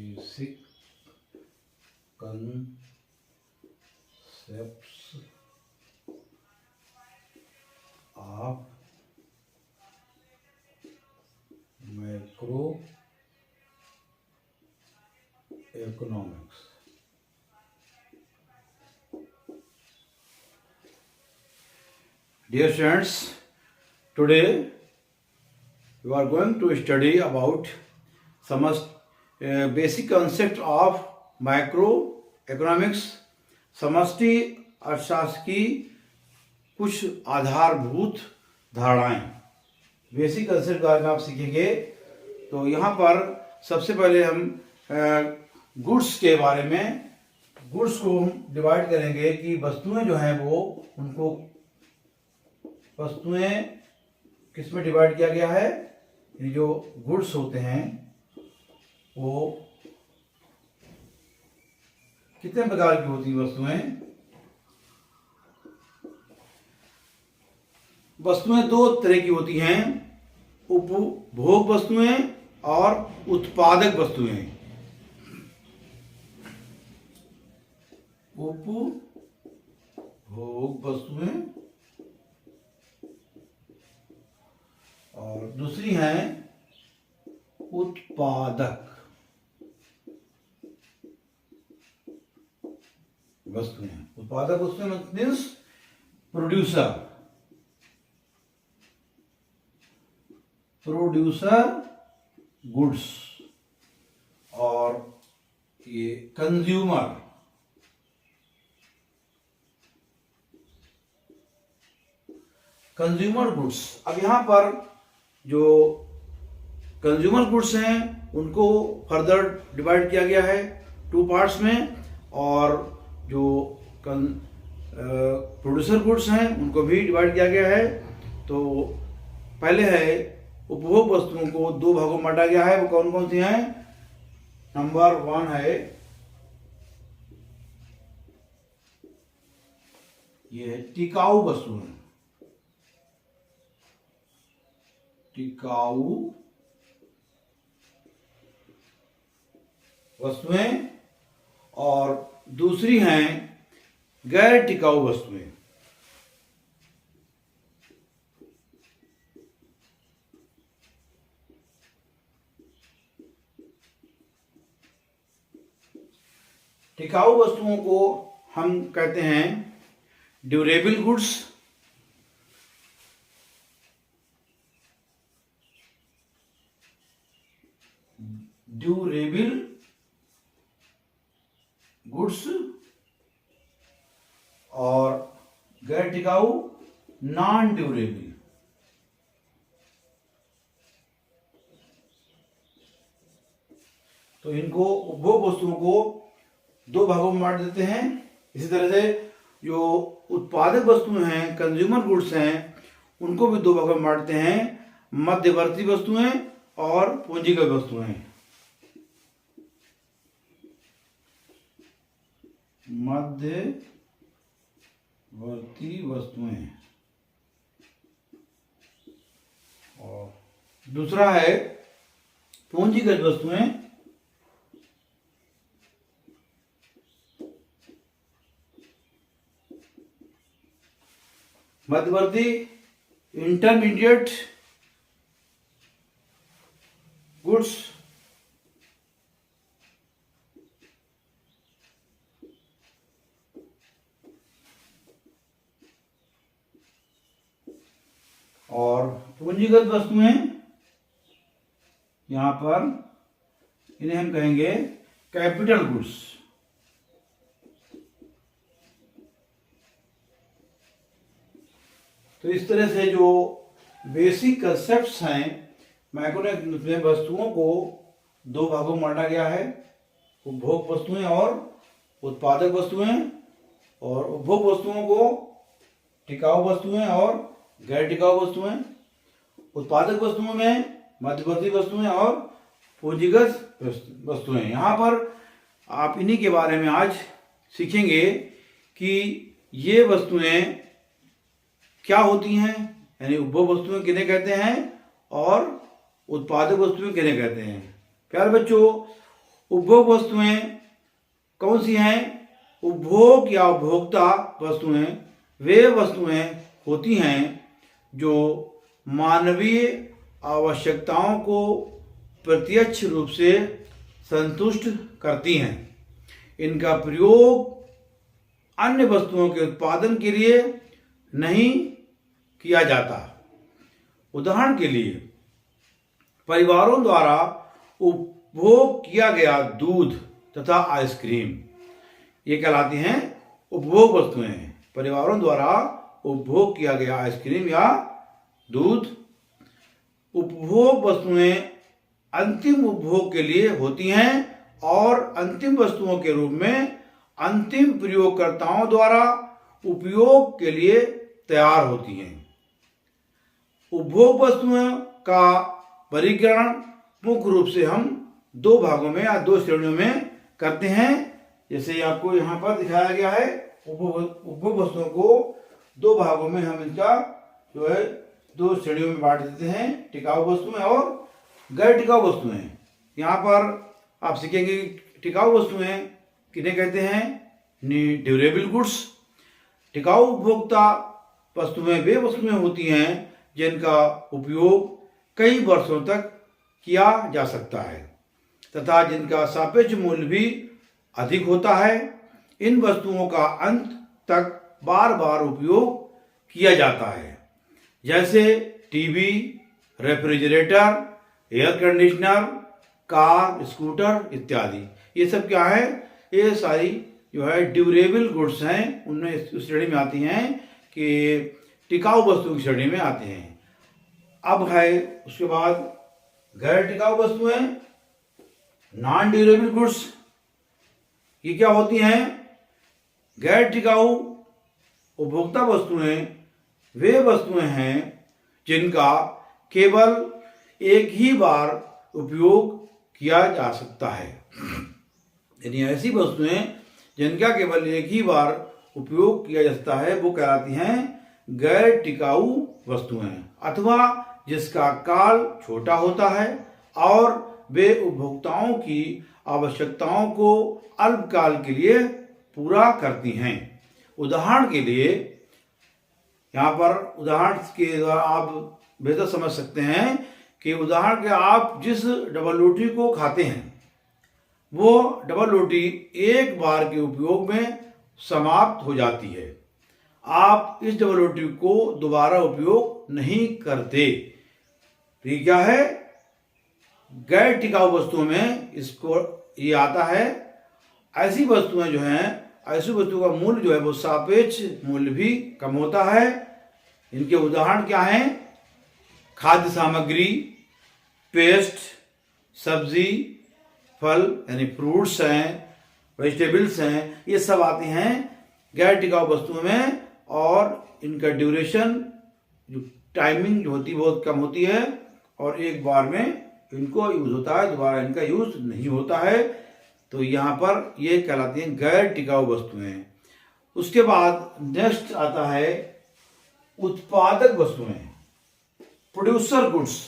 Basic concepts of macroeconomics. Dear students, today we are going to study about some basic concept of macroeconomics. समष्टि अर्थशास्त्र की कुछ आधारभूत धारणाएं, बेसिक कंसेप्ट के बारे में आप सीखेंगे। तो यहाँ पर सबसे पहले हम गुड्स के बारे में, गुड्स को हम डिवाइड करेंगे कि वस्तुएं जो हैं वो, उनको वस्तुएं किस में डिवाइड किया गया है। ये जो गुड्स होते हैं वो कितने प्रकार की होती हैं वस्तुएं दो तरह की होती हैं, उपभोग वस्तुएं और उत्पादक वस्तुएं। उपभोग वस्तुएं और दूसरी हैं उत्पादक वस्तुएं। उत्पादक वस्तुएं मीन्स प्रोड्यूसर गुड्स, और ये कंज्यूमर गुड्स। अब यहां पर जो कंज्यूमर गुड्स हैं उनको फर्दर डिवाइड किया गया है टू पार्ट्स में, और जो प्रोड्यूसर गुड्स हैं उनको भी डिवाइड किया गया है। तो पहले है उपभोग वस्तुओं को दो भागों में बांटा गया है। वो कौन कौन सी हैं? नंबर 1 है ये टिकाऊ वस्तुएं, और दूसरी हैं गैर टिकाऊ वस्तुएं। टिकाऊ वस्तुओं को हम कहते हैं ड्यूरेबल गुड्स, और गैर टिकाऊ नॉन ड्यूरेबल। तो इनको उपभोग वस्तुओं को दो भागों में बांट देते हैं। इसी तरह से जो उत्पादक वस्तुएं हैं, कंज्यूमर गुड्स हैं, उनको भी दो भागों में बांटते हैं, मध्यवर्ती वस्तुएं और पूंजीगत वस्तुएं। मध्यवर्ती वस्तुएं और दूसरा है पूंजीगत वस्तुएं। मध्यवर्ती इंटरमीडिएट गुड्स और पूंजीगत वस्तुएं, यहां पर इन्हें हम कहेंगे कैपिटल गुड्स। तो इस तरह से जो बेसिक कंसेप्ट्स हैं मैक्रोइकोनॉमिक्स में, वस्तुओं को दो भागों में बांटा गया है, उपभोग वस्तुएं और उत्पादक वस्तुएं। और उपभोग वस्तुओं को टिकाऊ वस्तुएं और गैर टिकाऊ वस्तुएं, उत्पादक वस्तुओं में मध्यवर्ती वस्तुएं और पूंजीगत वस्तुएं। यहाँ पर आप इन्हीं के बारे में आज सीखेंगे कि ये वस्तुएं क्या होती हैं, यानी उपभोग वस्तुएं किन्हें कहते हैं और उत्पादक वस्तुएं किन्हें कहते हैं। प्यारे बच्चों, उपभोग वस्तुएं कौन सी हैं? उपभोग या उपभोक्ता वस्तुएं वे वस्तुएं होती हैं जो मानवीय आवश्यकताओं को प्रत्यक्ष रूप से संतुष्ट करती हैं। इनका प्रयोग अन्य वस्तुओं के उत्पादन के लिए नहीं किया जाता। उदाहरण के लिए परिवारों द्वारा उपभोग किया गया दूध तथा आइसक्रीम, ये कहलाती हैं उपभोग वस्तुएं। परिवारों द्वारा उपभोग किया गया आइसक्रीम या दूध। उपभोग वस्तुएं अंतिम उपभोग के लिए होती हैं और अंतिम वस्तुओं के रूप में अंतिम प्रयोगकर्ताओं द्वारा उपयोग के लिए तैयार होती हैं। उपभोग वस्तुओं का वर्गीकरण मुख्य रूप से हम दो भागों में या दो श्रेणियों में करते हैं। जैसे आपको यहाँ पर दिखाया गया है, उपभोग वस्तुओं को दो भागों में हम इनका जो है दो श्रेणियों में बांट देते हैं, टिकाऊ वस्तुएं और गैर टिकाऊ वस्तुएं। यहाँ पर आप सीखेंगे टिकाऊ वस्तुएं किन्हें कहते हैं? Durable goods. टिकाऊ उपभोक्ता वस्तुएं वे वस्तुएं होती हैं जिनका उपयोग कई वर्षों तक किया जा सकता है तथा जिनका सापेक्ष मूल्य भी अधिक होता है। इन वस्तुओं का अंत तक बार बार उपयोग किया जाता है, जैसे TV, refrigerator, air conditioner, car, scooter इत्यादि। ये सब क्या है? ये सारी जो है ड्यूरेबल गुड्स हैं, उनमें इस श्रेणी में आती हैं कि टिकाऊ वस्तुओं की श्रेणी में आते हैं। अब है उसके बाद गैर टिकाऊ वस्तुएं, नॉन ड्यूरेबल गुड्स। ये क्या होती हैं? गैर टिकाऊ उपभोक्ता वस्तुएं वे वस्तुएं हैं जिनका केवल एक ही बार उपयोग किया जा सकता है। यानी ऐसी वस्तुएं जिनका केवल एक ही बार उपयोग किया जा सकता है वो कहलाती हैं गैर टिकाऊ वस्तुएं, अथवा जिसका काल छोटा होता है और वे उपभोक्ताओं की आवश्यकताओं को अल्पकाल के लिए पूरा करती हैं। उदाहरण के लिए यहाँ पर उदाहरण के द्वारा आप बेहतर समझ सकते हैं कि उदाहरण के आप जिस डबल रोटी को खाते हैं वो डबल रोटी एक बार के उपयोग में समाप्त हो जाती है। आप इस डबल रोटी को दोबारा उपयोग नहीं करते। ये क्या है? गैर टिकाऊ वस्तुओं में इसको ये आता है। ऐसी वस्तुएं जो हैं, ऐसी वस्तुओं का मूल्य जो है वो सापेक्ष मूल्य भी कम होता है। इनके उदाहरण क्या हैं? खाद्य सामग्री, पेस्ट, सब्जी, फल यानी फ्रूट्स हैं, वेजिटेबल्स हैं, ये सब आते हैं गैर टिकाऊ वस्तुओं में और इनका ड्यूरेशन जो टाइमिंग जो होती है बहुत कम होती है और एक बार में इनको यूज होता है, दोबारा इनका यूज नहीं होता है। तो यहाँ पर ये कहलाती हैं गैर टिकाऊ वस्तुएं। उसके बाद नेक्स्ट आता है उत्पादक वस्तुएं, प्रोड्यूसर गुड्स।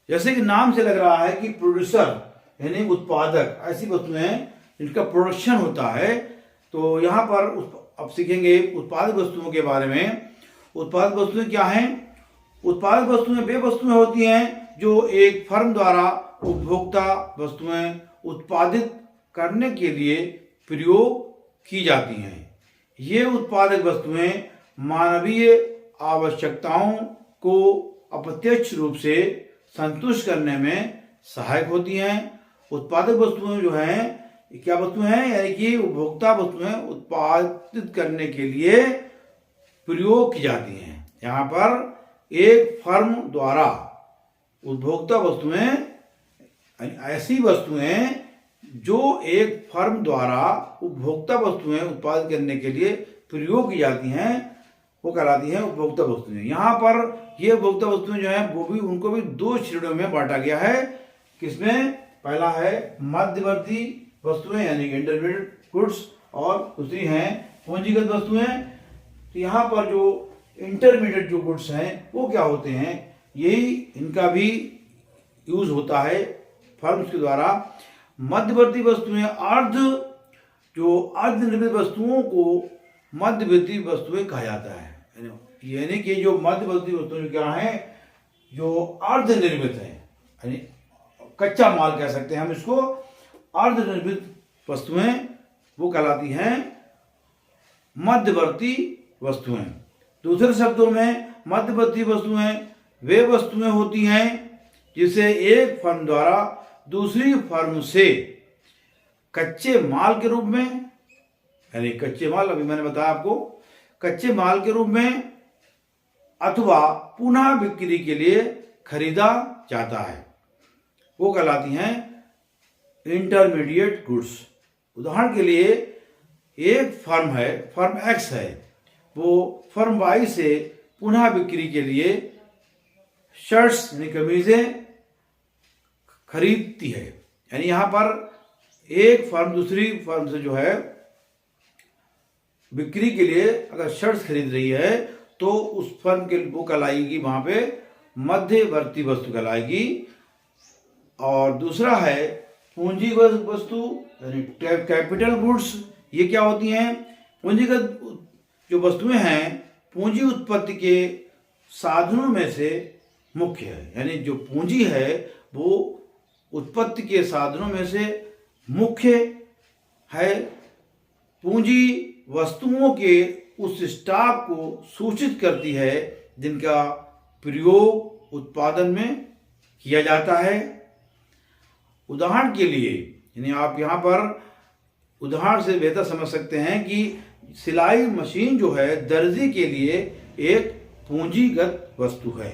जैसे कि नाम से लग रहा है कि प्रोड्यूसर यानी उत्पादक, ऐसी वस्तुएं जिनका प्रोडक्शन होता है। तो यहाँ पर अब सीखेंगे उत्पादक वस्तुओं के बारे में। उत्पादक वस्तुएं क्या हैं? उत्पादक वस्तुएं वे वस्तुएं होती हैं जो एक फर्म द्वारा उपभोक्ता वस्तुएं उत्पादित करने के लिए प्रयोग की जाती हैं। ये उत्पादक वस्तुएं मानवीय आवश्यकताओं को अप्रत्यक्ष रूप से संतुष्ट करने में सहायक होती हैं। उत्पादक वस्तुएं जो हैं क्या वस्तुएं हैं? यानी कि उपभोक्ता वस्तुएं उत्पादित करने के लिए प्रयोग की जाती हैं। यहाँ पर एक फर्म द्वारा उपभोक्ता वस्तुएं ऐसी वस्तुएं जो एक फर्म द्वारा उपभोक्ता वस्तुएं उत्पादित करने के लिए प्रयोग की जाती हैं वो कहलाती हैं उपभोक्ता वस्तुएं। यहाँ पर ये उपभोक्ता वस्तुएं जो हैं वो भी उनको भी दो श्रेणियों में बांटा गया है। किसमें? पहला है मध्यवर्ती वस्तुएं यानी कि इंटरमीडिएट गुड्स और दूसरी हैं पूंजीगत वस्तुएं। तो यहाँ पर जो इंटरमीडिएट जो गुड्स हैं वो क्या होते हैं? यही इनका भी यूज होता है फर्म्स के द्वारा। मध्यवर्ती वस्तुएं जो अर्ध निर्मित वस्तुओं को मध्यवर्ती वस्तुएं कहा जाता है। यानी कि जो मध्यवर्ती वस्तुएं क्या हैं, जो अर्ध निर्मित है, यानी कच्चा माल कह सकते हैं हम इसको, अर्ध निर्मित वस्तुएं वो कहलाती हैं मध्यवर्ती वस्तुएं। दूसरे शब्दों में मध्यवर्ती वस्तुएं वे वस्तुएं होती हैं जिसे एक फर्म द्वारा दूसरी फर्म से कच्चे माल के रूप में, यानी कच्चे माल अभी मैंने बताया आपको, कच्चे माल के रूप में अथवा पुनः बिक्री के लिए खरीदा जाता है, वो कहलाती हैं इंटरमीडिएट गुड्स। उदाहरण के लिए एक फर्म है, फर्म एक्स है, वो फर्म वाई से पुनः बिक्री के लिए शर्ट्स यानी कमीजें खरीदती है। यानी यहां पर एक फर्म दूसरी फर्म से जो है बिक्री के लिए अगर शर्ट्स खरीद रही है तो उस फर्म के वो कहलाएगी वहां पे मध्यवर्ती वस्तु कहलाएगी। और दूसरा है पूंजीगत वस्तु यानी कैपिटल गुड्स। ये क्या होती हैं? पूंजीगत जो वस्तुएं हैं पूंजी उत्पत्ति के साधनों में से मुख्य है, यानी जो पूंजी है वो उत्पत्ति के साधनों में से मुख्य है। पूंजी वस्तुओं के उस स्टॉक को सूचित करती है जिनका प्रयोग उत्पादन में किया जाता है। उदाहरण के लिए, यानी आप यहाँ पर उदाहरण से बेहतर समझ सकते हैं कि सिलाई मशीन जो है दर्जी के लिए एक पूंजीगत वस्तु है।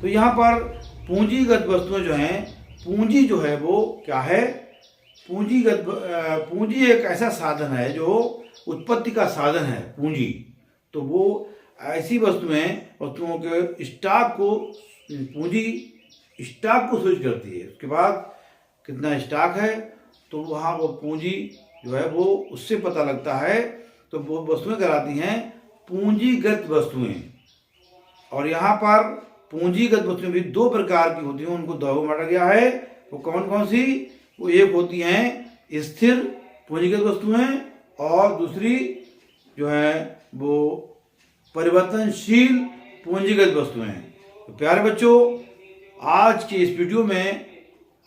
तो यहाँ पर पूंजीगत वस्तुएं जो हैं, पूंजी जो है वो क्या है? पूंजी एक ऐसा साधन है जो उत्पत्ति का साधन है पूंजी। तो वो ऐसी वस्तुओं के स्टॉक को, पूंजी स्टॉक को सूचित करती है। उसके बाद कितना स्टॉक है तो वहाँ वो पूंजी जो है वो उससे पता लगता है। तो वो वस्तुएं कहलाती हैं पूंजीगत वस्तुएं। और यहाँ पर पूंजीगत वस्तुएं भी दो प्रकार की होती हैं, उनको दो भागों में बांटा गया है। वो कौन कौन सी? वो एक होती हैं स्थिर पूंजीगत वस्तुएं और दूसरी जो है वो परिवर्तनशील पूंजीगत वस्तुएं। तो प्यारे बच्चों, आज के इस वीडियो में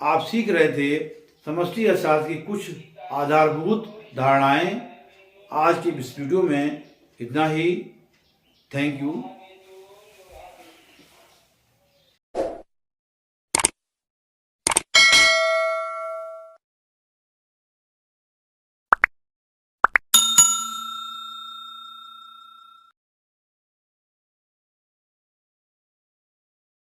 आप सीख रहे थे समष्टि अर्थशास्त्र की कुछ आधारभूत धारणाएं। आज के इस वीडियो में इतना ही। Thank you.